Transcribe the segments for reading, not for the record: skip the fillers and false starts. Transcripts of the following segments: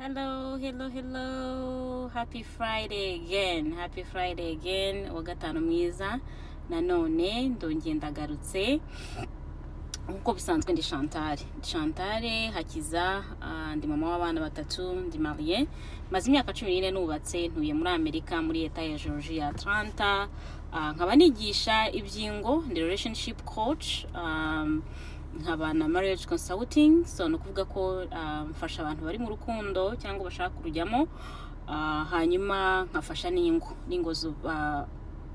Hello. Happy Friday again. Wa gatanu mwiza. Nanone ndongeye ndagarutse. Nkuko bisanzwe ndi Chantal Hakiza, ndi mama w'abana batatu, ndi marié. Maze imyaka 14 nubatse, ntuye muri Amerika muri leta ya Georgia Atlanta. Nkaba nigisha ibyingo, ndi relationship coach. Nkaba na marriage consulting, so no kuvuga ko mfasha abantu bari mu rukundo cyangwa bashaka kurujyamo, hanyuma nkafasha n'ingo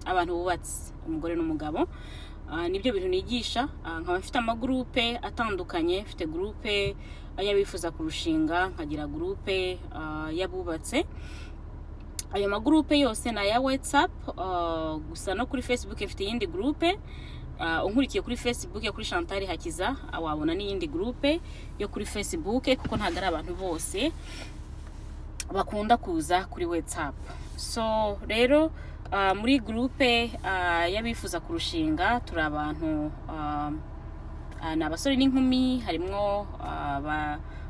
abantu bubatse, umugore n'umugabo. Nibyo bintu nigisha. Nkaba mfite amagroupe atandukanye, mfite groupe y'abifuza kurushinga, nkagira groupe y'abubatse. Ayo magroupe yose na ya WhatsApp, gusa no kuri Facebook mfite yindi groupe. Unkurikiye kuri Facebook ya kuri Chantal Hakiza, wabona n'iyindi groupe yo kuri Facebook, kuko ntagara abantu bose bakunda kuza kuri WhatsApp. So rero muri groupe y'abifuza kurushinga turi abantu n'abasore n'inkumi, harimo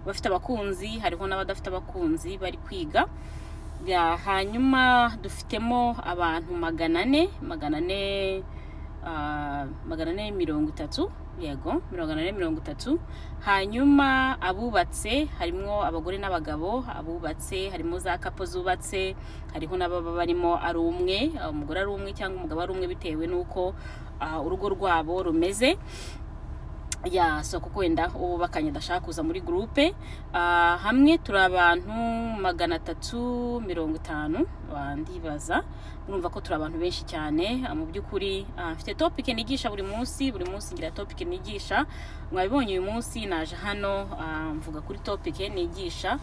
bafite abakunzi, hariho n'abadafite abakunzi bari kwiga. Hanyuma dufitemo abantu 430, yego 430. Hanyuma abubatse harimo abagore n'abagabo, abubatse harimo za kapo zubatse, hariho n'ababa barimo ari umwe, umugore ari umwe cyangwa umugabo ari umwe bitewe nuko urugo rwabo rumeze. So kuko wenda ubakanye dashaka kuza muri groupe. Hamwe turi abantu 350, ndibaza. Urumva ko turi abantu benshi cyane. Mu byukuri mfite topic nigisha buri munsi ngira topic nigisha. Mwabibonye uyu munsi naje hano mvuga kuri topic nigisha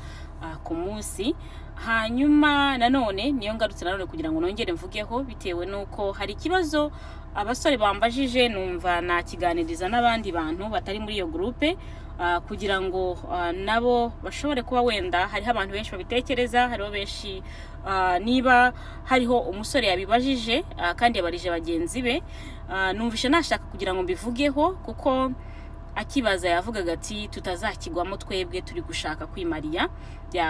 ku munsi. Hanyuma nanone niyo ngarutse nanone kugira ngo nongere mvugeho, bitewe nuko hari ikibazo abasore bambajije, numva nakiganiriza n'abandi bantu batari muri iyo groupe, kugira ngo nabo bashobore kuba wenda hariho abantu benshi babitekereza, hariho benshi niba hariho umusore yabibajije kandi yabarije bagenzi be, numvishe nashaka kugira ngo mbivugeho, kuko akibaza yavugaga ati tutazakigwamo twebwe turi gushaka kwimariya,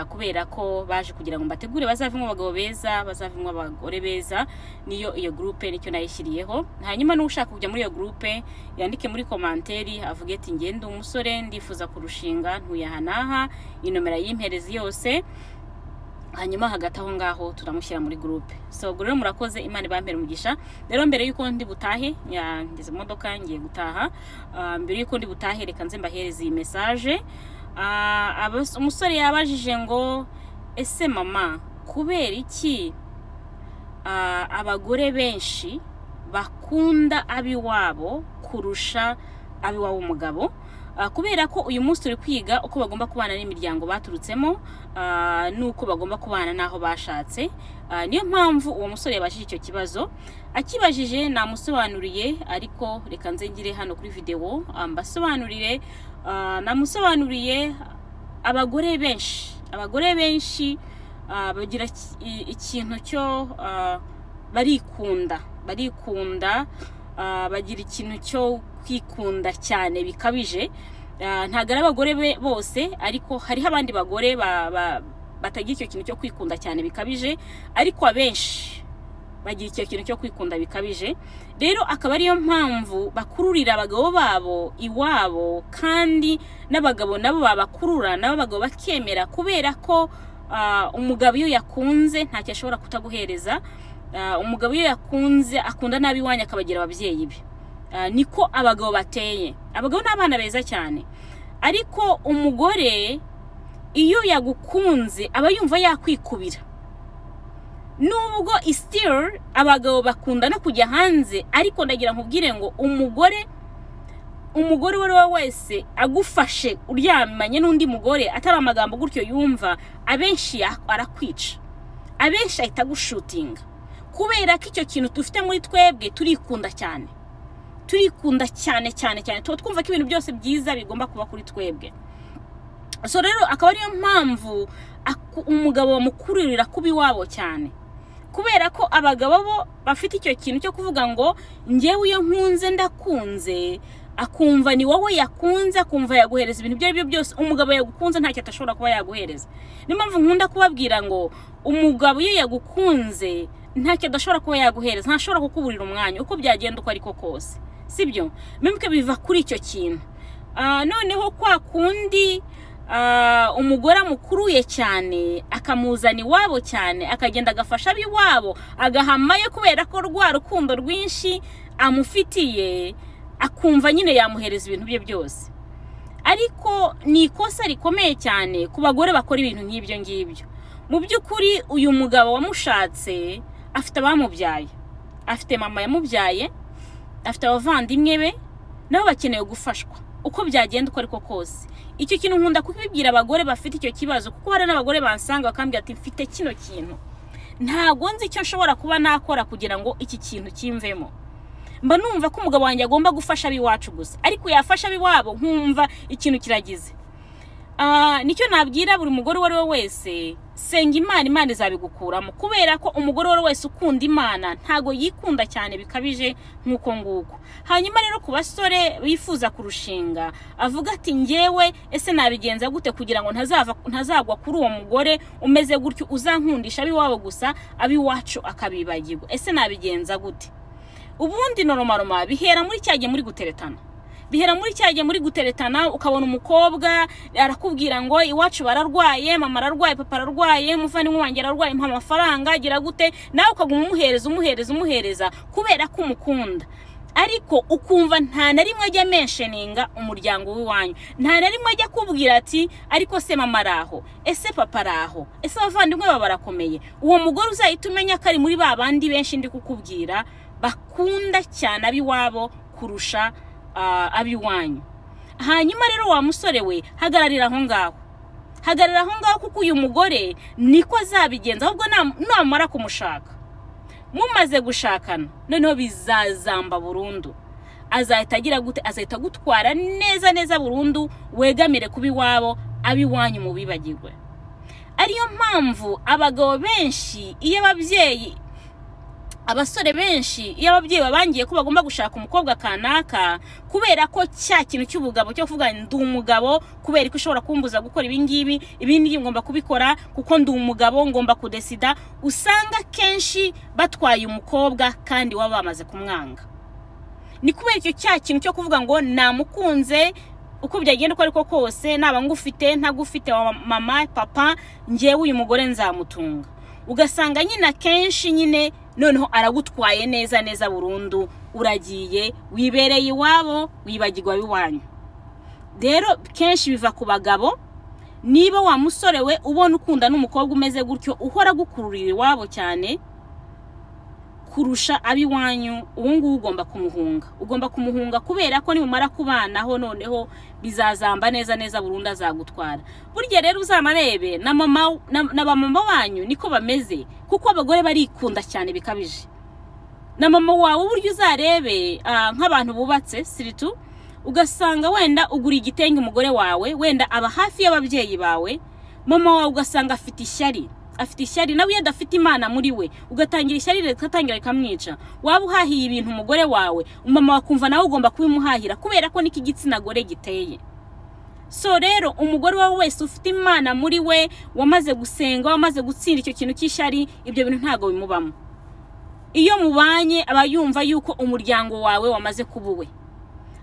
kubera ko baje kugira ngo mbategure bazavimwe abagabo beza, bazavimwe abagore beza. Niyo iyo groupe nicyo nayishyiriyeho. Hanyuma n'ushaka kujya muri iyo groupe yandike muri commentaire avuge ati ngende umusore ndifuza kurushinga, ntuye hanaha, inomera y'imperezi yose. Hanyuma hagati aho ngaho turamushyira muri groupe. So rero murakoze, Imana ibampere umugisha. Rero mbere yuko ndi butahe, ngeze modoka ngiye gutaha, mbere yuko ndi butahe reka nze mbahereza iyi message. Umusore yabajije ngo ese mama, kubera iki abagore benshi bakunda abiwabo kurusha abiwabo umugabo? Kubera ko uyu munsi turi kwiga uko bagomba kubana n'imiryango baturutsemo, nuko bagomba kubana naho bashatse. Niyo mpamvu uwo musore yabashije icyo kibazo. Akibajije namusobanuriye, ariko reka nze ngire hano kuri video mbasobanurire. Namusobanuriye abagore benshi bagira ikintu cyo barikunda, bagira ikintu cyo kwikunda cyane bikabije. Ntagara abagore bose, ariko hariho abandi bagore batagira icyo kintu cyo kwikunda cyane bikabije, ariko abenshi bagira icyo kintu cyo kwikunda bikabije. Rero akaba ariyo mpamvu bakururira abagabo babo iwabo, kandi n'abagabo nabo babakurura, nabo abagabo bakemera, kubera ko umugabo iyo yakunze ntacyo ashobora kutaguhereza. Umugabo iyo yakunze akunda nabi wanya akabagira ababyeyi be. Niko abagabo bateye. Abagabo n'abana beza cyane, ariko umugore iyo yagukunze aba yumva yakwikubira. Nubwo still abagabo bakunda no kujya hanze, ariko ndagira nkubwire ngo umugore we wese agufashe uryamanye n'undi mugore atari amagambo gutyo yumva, abenshi arakwica, abenshi ahita gushutinga, kubera ko icyo kintu dufite muri twebwe turikunda cyane tuba twumva ko ibintu byose byiza bigomba kuba kuri twebwe. So rero akaba ariyo mpamvu umugabo bamukururira kuba iwabo cyane, kubera ko abagabo bo bafite icyo kintu cyo kuvuga ngo njyewe iyo nkunze ndakunze, akumva ni wowe yakunze, akumva yaguhereza ibintu byo byose umugabo yagukunze ntacyo atashobora kuba yaguhereza. Niyo mpamvu nkunda kubabwira ngo umugabo iyo yagukunze ntacyo adashobora kuba yaguhereza, ntashobora kukuburira umwanya uko byagenda uko ariko kose, sibyo? Mimwe biva kuri icyo kintu. Noneho kwa kundi umugore amukuruye cyane akamuzana iwabo cyane, akagenda agafasha abiwabo, agahamayo kubera ko rwa rukundo rwinshi amufitiye, akumva nyine yamuhereza ibintu bye byose. Ariko ni ikosa rikomeye cyane ku bagore bakora ibintu nk'ibyo ngibyo. Mu by'ukuri uyu mugabo wamushatse afite abamubyaye, afite mama yamubyaye, afite abavandimwe be, nabo bakeneye gufashwa uko byagenda uko ariko kose. Icyo kintu nkunda kubibwira abagore bafite icyo kibazo, kuko hari n'abagore bansanga bakambwira ati mfite kino kintu, ntago nzi icyo nshobora kuba nakora kugira ngo iki kintu kimvemo. Mba numva ko umugabo wanjye agomba gufasha abiwacu gusa, ariko yafasha abiwabo nkumva ikintu kiragize. Nicyo nabwira buri mugore wari we wese, senga Imana, Imana izabigukuramo, kubera ko umugore wari wese ukunda Imana ntago yikunda cyane bikabije nkuko nguko. Hanyuma rero ku basore bifuza kurushinga, avuga ati ngewe ese nabigenza gute kugira ngo ntazagwa kuri uwo mugore umeze gutyo uzankundisha abiwabo gusa, abiwacu akabibagirwa, ese nabigenza gute? Ubundi noroma bihera muri cyagiye muri guteretana. Bihera muri cyagiye muri guteretana, ukabona umukobwa arakubwira ngo iwacu bararwaye, mama ararwaye, papa ararwaye, muvandimwe wanjye ararwaye, mpa amafaranga agira gute, nawe ukaguma umuhereza kubera ko umukunda. Ariko ukumva nta na rimwe ajya mentioninga umuryango w'iwanyu, nta na rimwe ajya kubwira ati ariko se mama araho, ese papa araho, ese abavandimwe baba barakomeye. Uwo mugore uzahita umenya ko ari muri ba bandi benshi ndi kukubwira bakunda cyane abiwabo kurusha abiwanyu. Hanyuma rero wa musore we hagararira aho ngaho, kuko uyu mugore niko azabigenza. Ahubwo namara kumushaka, mumaze gushakana, noneho bizazamba burundu. Azahita agira gute? Azahita gutwara neza burundu, wegamire kubi wabo, abiwanyu mu bibagirwe. Ariyo mpamvu abagabo benshi abasore benshi iyo ababyeyi babangiye ko bagomba gushaka umukobwa kanaka, kubera ko cya kintu cy'ubugabo cyo kuvuga ndi umugabo, kubera ko ushobora kumbuza gukora ibindi ngomba kubikora kuko ndi umugabo, ngomba kudesida, usanga kenshi batwaye umukobwa kandi waba bamaze kumwanga. Ni kubera icyo cya kintu cyo kuvuga ngo namukunze uko byagenda uko ariko kose, naba ngufite ntagufite wa mama papa, ngewe uyu mugore nzamutunga. Ugasanga nyine kenshi nyine noneho aragutwaye neza burundu, uragiye wibereye iwabo, wibagirwa biwanyu. Rero kenshi biva ku bagabo. Niba wa musore we ubona ukunda n'umukobwa umeze gutyo, uhora gukururira iwabo cyane kurusha abiwanyu, ubu ugomba kumuhunga kubera ko nimumara kubanaho noneho bizazamba neza burundu, azagutwara. Burya rero uzamarebe na bamama banyu niko bameze, kuko abagore barikunda cyane bikabije. Na mama wawe buryo uzarebe nk'abantu bubatse siritu, ugasanga wenda ugura igitenge umugore wawe, wenda aba hafi y'ababyeyi bawe, mama wawe ugasanga afite ishyari nawe yadafite Imana muri we, ugatangira ishyari rikatangira rikamwica. Waba uhahiye ibintu umugore wawe, mama wakumva nawe ugomba kubimuhahira kubera ko niki gitsina gore giteye. So rero umugore wawe wese ufite Imana muri we, wamaze gusenga, wamaze gutsinda icyo kintu cy'ishyari, ibyo bintu ntago bimubamo. Iyo mubanye aba yumva yuko umuryango wawe wamaze kubuwe,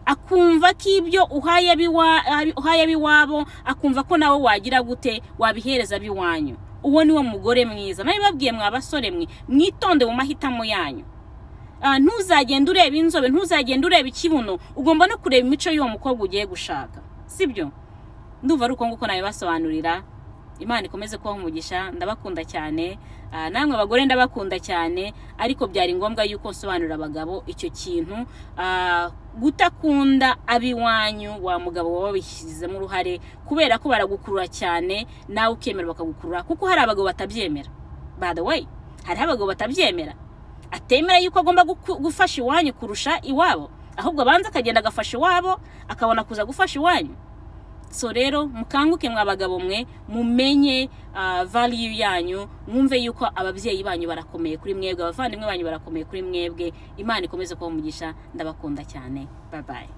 akumva ko ibyo uhaye abiwabo, akumva ko nawe wagira gute wabihereza biwanyu. Uwo niwo mugore mwiza. Nawe babwiye mwabasore mwe, mwitonde mu mahitamo yanyu. Ntuzagenda ureba inzobe, ntuzagenda ureba ikibuno, ugomba no kureba imico y'uwo mukobwa ugiye gushaka, sibyo? Ndumva ari uko nguko nawe basobanurira. Imana ikomeze kubaha umugisha, ndabakunda cyane. Namwe abagore ndabakunda cyane, ariko byari ngombwa yuko nsobanurira abagabo icyo kintu, gutakunda abiwanyu wa mugabo wawe bishyizemo uruhare, kubera ko baragukurura cyane nawe ukemera bakagukurura, kuko hari abagabo batabyemera. By the way, hari abagabo batabyemera, atemera yuko agomba gufasha iwanyu kurusha iwabo, ahubwo abanza akagenda agafasha iwabo akabona kuza gufasha iwanyu. So rero mukanguke mwabagabo mwe, mumenye value yanyu, mwumve yuko ababyeyi banyu barakomeye kuri mwebwe, abavandimwe banyu barakomeye kuri mwebwe. Imana ikomeze kubaha umugisha, ndabakunda cyane. Bye bye.